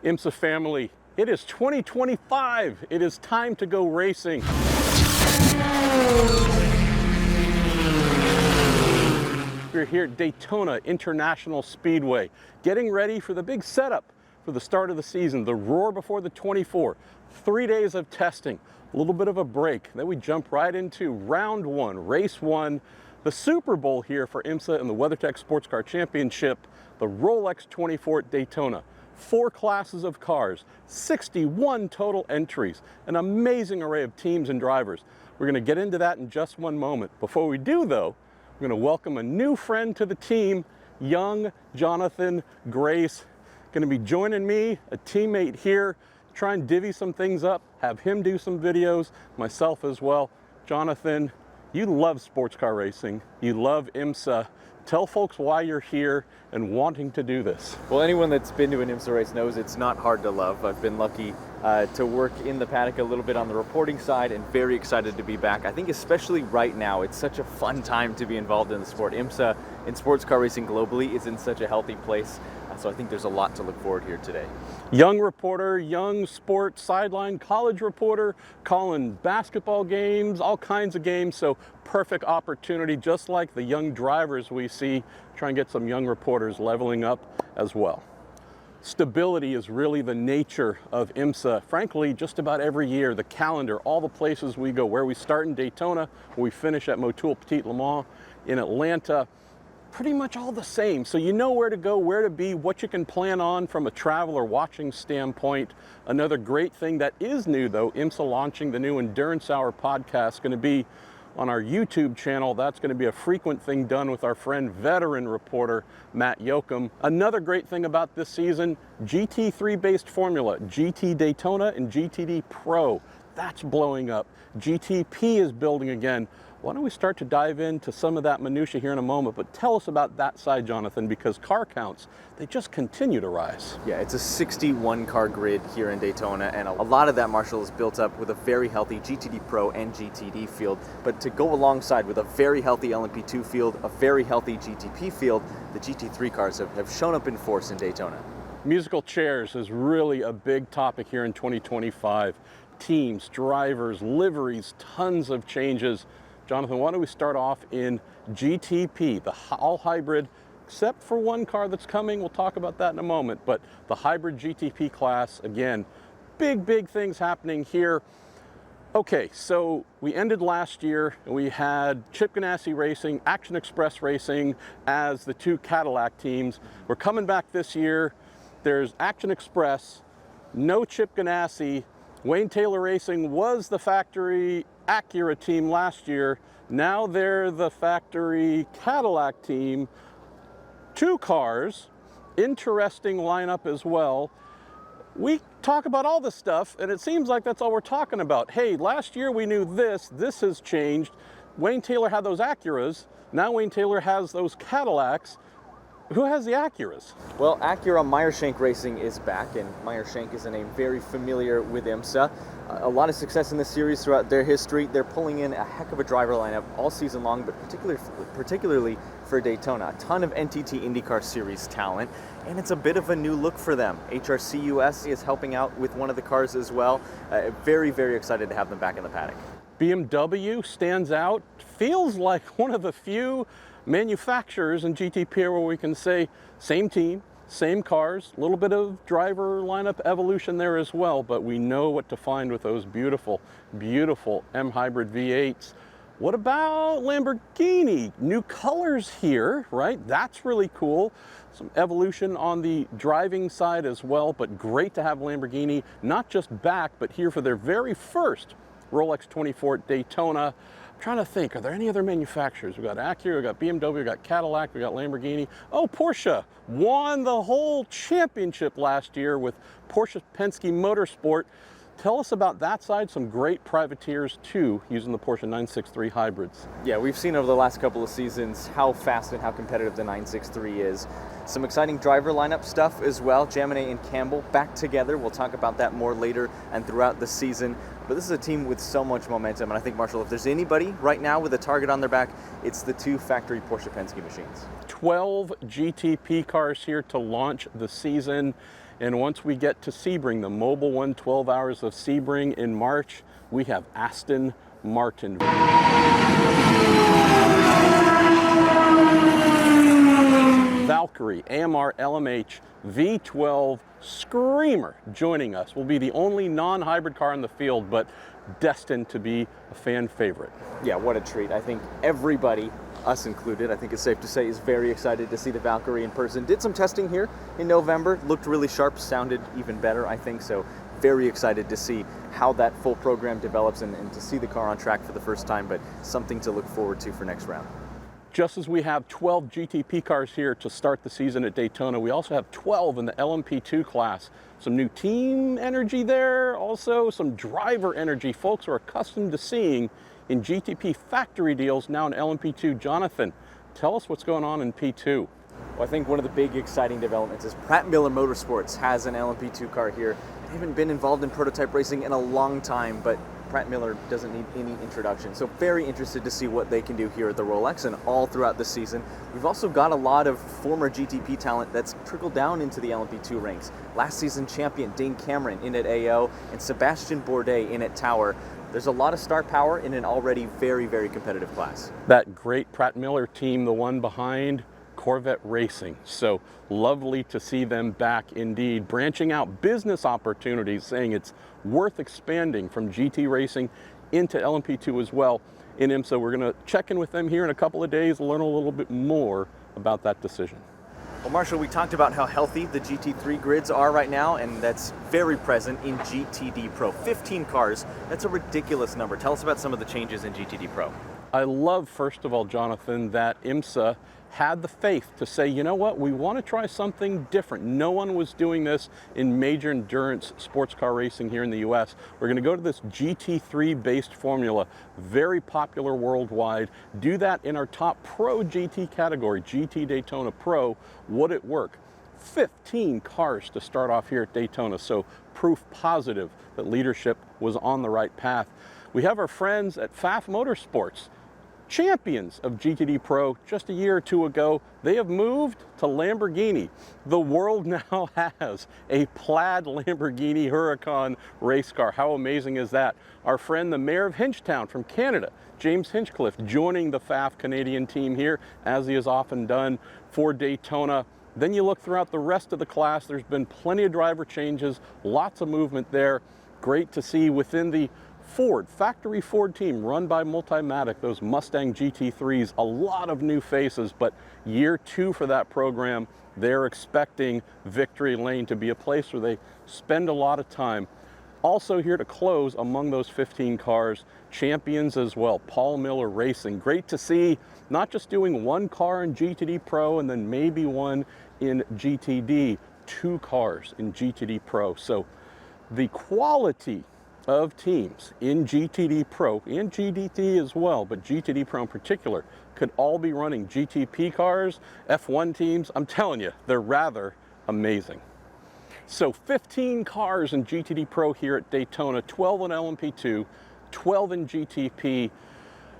IMSA family, it is 2025. It is time to go racing. We're here at Daytona International Speedway, getting ready for the big setup for the start of the season, the roar before the 24. 3 days of testing, a little bit of a break. Then we jump right into round one, race one, the Super Bowl here for IMSA and the WeatherTech SportsCar Championship, the Rolex 24 at Daytona. 4 classes of cars, 61 total entries, an amazing array of teams and drivers. We're going to get into that in just one moment. Before we do, though, we're going to welcome a new friend to the team, young Jonathan Grace. Going to be joining me, a teammate here, try and divvy some things up, have him do some videos, myself as well. Jonathan, you love sports car racing, you love IMSA. Tell folks why you're here and wanting to do this. Well, anyone that's been to an IMSA race knows it's not hard to love. I've been lucky to work in the paddock a little bit on the reporting side and very excited to be back. I think especially right now, it's such a fun time to be involved in the sport. IMSA and sports car racing globally is in such a healthy place. So I think there's a lot to look forward here today. Young reporter, young sports sideline college reporter, calling basketball games, all kinds of games. So perfect opportunity, just like the young drivers we see, try and get some young reporters leveling up as well. Stability is really the nature of IMSA. Frankly, just about every year, the calendar, all the places we go, where we start in Daytona, where we finish at Motul Petit Le Mans in Atlanta, pretty much all the same. So you know where to go, where to be, what you can plan on from a travel or watching standpoint. Another great thing that is new, though, IMSA launching the new Endurance Hour podcast, going to be on our YouTube channel. That's going to be a frequent thing done with our friend, veteran reporter Matt Yoakum. Another great thing about this season, GT3-based formula, GT Daytona and GTD Pro. That's blowing up. GTP is building again. Why don't we start to dive into some of that minutia here in a moment, but tell us about that side, Jonathan, because car counts, they just continue to rise. Yeah, it's a 61 car grid here in Daytona, and a lot of that, Marshall, is built up with a very healthy GTD Pro and GTD field. But to go alongside with a very healthy LMP2 field, a very healthy GTP field, the GT3 cars have shown up in force in Daytona. Musical chairs is really a big topic here in 2025. Teams, drivers, liveries, tons of changes. Jonathan, why don't we start off in GTP, the all-hybrid, except for one car that's coming. We'll talk about that in a moment. But the hybrid GTP class, again, big things happening here. Okay, so we ended last year, and we had Chip Ganassi Racing, Action Express Racing as the 2 Cadillac teams. We're coming back this year. There's Action Express, no Chip Ganassi. Wayne Taylor Racing was the factory Acura team last year. Now they're the factory Cadillac team. 2 cars, interesting lineup as well. We talk about all this stuff, and it seems like that's all we're talking about. Hey, last year we knew this has changed. Wayne Taylor had those Acuras. Now Wayne Taylor has those Cadillacs. Who has the Acuras? Well, Acura Meyershank Racing is back, and Meyershank is a name very familiar with IMSA. A lot of success in this series throughout their history. They're pulling in a heck of a driver lineup all season long, but particularly for Daytona. A ton of NTT IndyCar Series talent, and it's a bit of a new look for them. HRC US is helping out with one of the cars as well. Very excited to have them back in the paddock. BMW stands out, feels like one of the few manufacturers in GTP where we can say same team, same cars, a little bit of driver lineup evolution there as well, but we know what to find with those beautiful M hybrid V8s. What about Lamborghini? New colors here, right? That's really cool. Some evolution on the driving side as well, but great to have Lamborghini not just back, but here for their very first Rolex 24 at Daytona. Trying to think, are there any other manufacturers? We got Acura, we got BMW, we got Cadillac, we got Lamborghini. Oh, Porsche won the whole championship last year with Porsche Penske Motorsport. Tell us about that side, some great privateers too, using the Porsche 963 hybrids. Yeah, we've seen over the last couple of seasons how fast and how competitive the 963 is. Some exciting driver lineup stuff as well. Jaminet and Campbell back together. We'll talk about that more later and throughout the season. But this is a team with so much momentum, and I think, Marshall, if there's anybody right now with a target on their back, it's the 2 factory Porsche Penske machines. 12 GTP cars here to launch the season. And once we get to Sebring, the mobile one, 12 hours of Sebring in March, we have Aston Martin. Valkyrie AMR LMH V12 Screamer joining us. Will be the only non-hybrid car in the field, but destined to be a fan favorite. Yeah, what a treat. I think everybody, us included, I think it's safe to say, is very excited to see the Valkyrie in person. Did some testing here in November, looked really sharp, sounded even better, I think, so very excited to see how that full program develops and to see the car on track for the first time, but something to look forward to for next round. Just as we have 12 GTP cars here to start the season at Daytona, we also have 12 in the LMP2 class. Some new team energy there, also some driver energy folks are accustomed to seeing in GTP factory deals now in LMP2. Jonathan, tell us what's going on in P2. Well, I think one of the big exciting developments is Pratt Miller Motorsports has an LMP2 car here. They haven't been involved in prototype racing in a long time, but Pratt Miller doesn't need any introduction. So very interested to see what they can do here at the Rolex and all throughout the season. We've also got a lot of former GTP talent that's trickled down into the LMP2 ranks. Last season champion Dane Cameron in at AO and Sebastian Bourdais in at Tower. There's a lot of star power in an already very, very competitive class. That great Pratt Miller team, the one behind Corvette Racing. So lovely to see them back indeed, branching out business opportunities, saying it's worth expanding from GT racing into LMP2 as well in IMSA. We're going to check in with them here in a couple of days, learn a little bit more about that decision. Well, Marshall, we talked about how healthy the GT3 grids are right now, and that's very present in GTD Pro. 15 cars, that's a ridiculous number. Tell us about some of the changes in GTD Pro. I love, first of all, Jonathan, that IMSA had the faith to say, you know what, we want to try something different. No one was doing this in major endurance sports car racing here in the US. We're going to go to this GT3 based formula, very popular worldwide, do that in our top pro GT category, GT Daytona Pro. Would it work? 15 cars to start off here at Daytona, so proof positive that leadership was on the right path. We have our friends at FAF Motorsports, champions of GTD Pro just a year or two ago. They have moved to Lamborghini. The world now has a plaid Lamborghini Huracan race car. How amazing is that? Our friend, the mayor of Hinchtown from Canada, James Hinchcliffe, joining the FAF Canadian team here, as he has often done for Daytona. Then you look throughout the rest of the class, there's been plenty of driver changes, lots of movement there. Great to see within the factory Ford team run by Multimatic, those Mustang GT3s, a lot of new faces, but year two for that program, they're expecting Victory Lane to be a place where they spend a lot of time. Also here to close among those 15 cars, champions as well, Paul Miller Racing. Great to see, not just doing one car in GTD Pro and then maybe one in GTD, 2 cars in GTD Pro. So the quality of teams in GTD Pro and GTD as well, but GTD Pro in particular, could all be running GTP cars, F1 teams. I'm telling you, they're rather amazing. So 15 cars in GTD Pro here at Daytona, 12 in LMP2, 12 in GTP.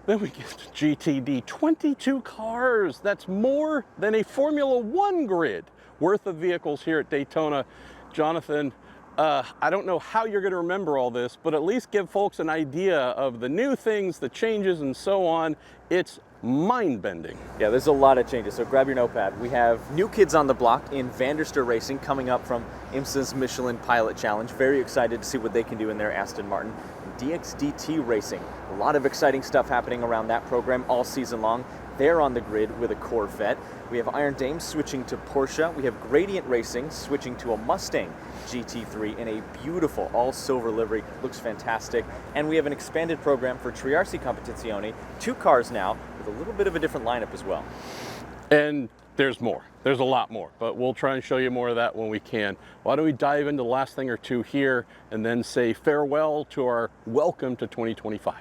Then we get to GTD, 22 cars. That's more than a Formula One grid worth of vehicles here at Daytona. Jonathan, I don't know how you're going to remember all this, but at least give folks an idea of the new things, the changes, and so on. It's mind-bending. Yeah, there's a lot of changes, so grab your notepad. We have new kids on the block in Vanderster Racing coming up from IMSA's Michelin Pilot Challenge. Very excited to see what they can do in their Aston Martin. DXDT Racing, a lot of exciting stuff happening around that program all season long. They're on the grid with a Corvette. We have Iron Dames switching to Porsche. We have Gradient Racing switching to a Mustang GT3 in a beautiful all-silver livery. Looks fantastic. And we have an expanded program for Triarsi Competizione. 2 cars now with a little bit of a different lineup as well. And there's more. There's a lot more, but we'll try and show you more of that when we can. Why don't we dive into the last thing or two here and then say farewell to our welcome to 2025.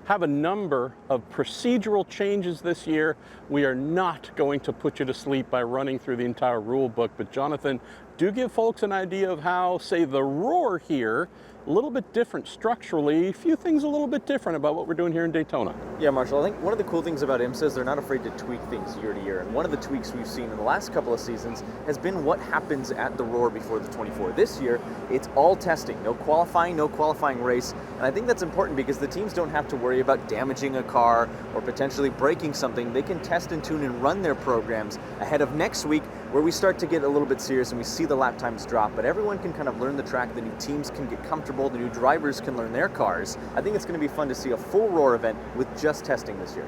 Have a number of procedural changes this year. We are not going to put you to sleep by running through the entire rule book, but Jonathan, do give folks an idea of how, say, the Roar here, a little bit different structurally, a few things a little bit different about what we're doing here in Daytona. Yeah, Marshall, I think one of the cool things about IMSA is they're not afraid to tweak things year to year. And one of the tweaks we've seen in the last couple of seasons has been what happens at the Roar before the 24. This year, it's all testing. No qualifying race. And I think that's important because the teams don't have to worry about damaging a car or potentially breaking something. They can test and tune and run their programs ahead of next week, where we start to get a little bit serious and we see the lap times drop, but everyone can kind of learn the track, the new teams can get comfortable, the new drivers can learn their cars. I think it's going to be fun to see a full Roar event with just testing this year.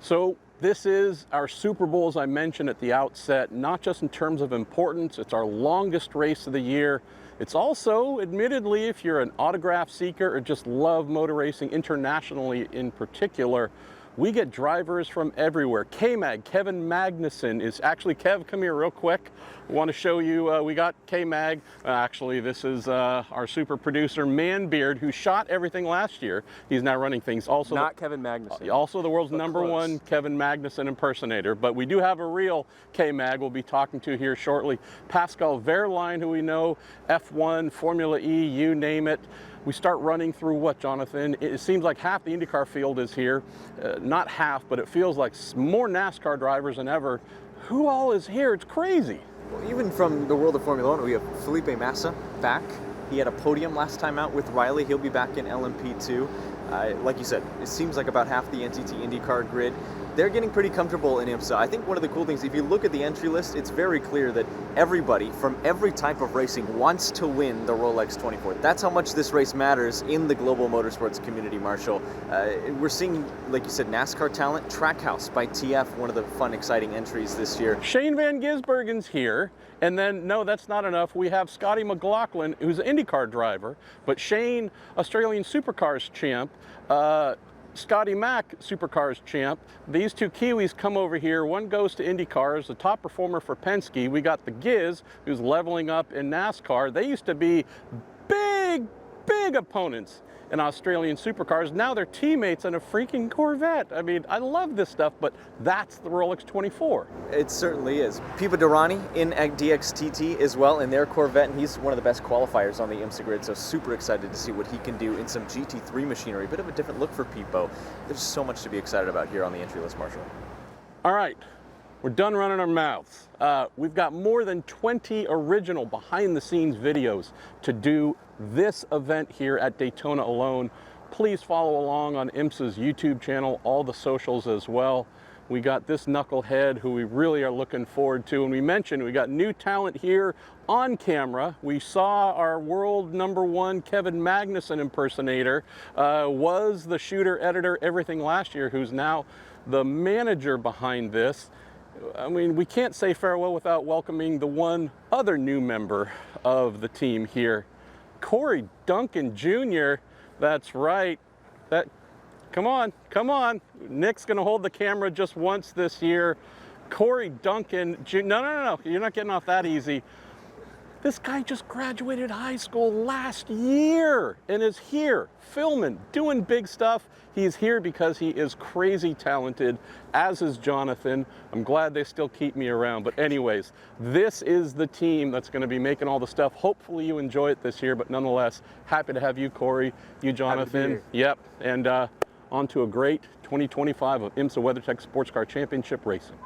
So this is our Super Bowl, as I mentioned at the outset, not just in terms of importance, it's our longest race of the year. It's also, admittedly, if you're an autograph seeker or just love motor racing internationally in particular, we get drivers from everywhere. K-Mag, Kevin Magnuson is actually, Kev, come here real quick. I want to show you, we got K-Mag. Actually, this is our super producer, Manbeard, who shot everything last year. He's now running things. Also, not Kevin Magnuson. Also the world's #1 Kevin Magnuson impersonator. But we do have a real K-Mag we'll be talking to here shortly. Pascal Wehrlein, who we know, F1, Formula E, you name it. We start running through what, Jonathan? It seems like half the IndyCar field is here. Not half, but it feels like more NASCAR drivers than ever. Who all is here? It's crazy. Well, even from the world of Formula One, we have Felipe Massa back. He had a podium last time out with Riley. He'll be back in LMP2. Like you said, it seems like about half the NTT IndyCar grid. They're getting pretty comfortable in IMSA. I think one of the cool things, if you look at the entry list, it's very clear that everybody from every type of racing wants to win the Rolex 24. That's how much this race matters in the global motorsports community, Marshall. We're seeing, like you said, NASCAR talent. Trackhouse by TF, one of the fun, exciting entries this year. Shane Van Gisbergen's here. And then, no, that's not enough. We have Scotty McLaughlin, who's an IndyCar driver, but Shane, Australian Supercars champ, Scotty Mack, Supercars champ. These two Kiwis come over here. One goes to IndyCars, the top performer for Penske. We got the Giz, who's leveling up in NASCAR. They used to be big opponents in Australian Supercars. Now they're teammates in a freaking Corvette. I mean, I love this stuff, but that's the Rolex 24. It certainly is. Pipo Derani in DXTT as well in their Corvette, and he's one of the best qualifiers on the IMSA grid, so super excited to see what he can do in some GT3 machinery. Bit of a different look for Pipo. There's so much to be excited about here on the entry list, Marshall. All right. We're done running our mouths. We've got more than 20 original behind-the-scenes videos to do this event here at Daytona alone. Please follow along on IMSA's YouTube channel, all the socials as well. We got this knucklehead who we really are looking forward to. And we mentioned we got new talent here on camera. We saw our world #1 Kevin Magnuson impersonator, was the shooter, editor, everything last year, who's now the manager behind this. I mean, we can't say farewell without welcoming the one other new member of the team here, Corey Duncan Jr. That's right. Come on. Nick's gonna hold the camera just once this year. Corey Duncan Jr. No. You're not getting off that easy. This guy just graduated high school last year and is here filming, doing big stuff. He's here because he is crazy talented, as is Jonathan. I'm glad they still keep me around. But anyways, this is the team that's going to be making all the stuff. Hopefully you enjoy it this year, but nonetheless, happy to have you, Corey, you, Jonathan. Yep, and on to a great 2025 of IMSA WeatherTech SportsCar Championship racing.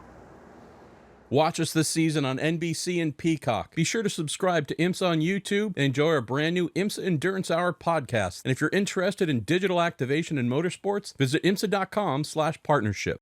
Watch us this season on NBC and Peacock. Be sure to subscribe to IMSA on YouTube and enjoy our brand new IMSA Endurance Hour podcast. And if you're interested in digital activation in motorsports, visit IMSA.com/partnership.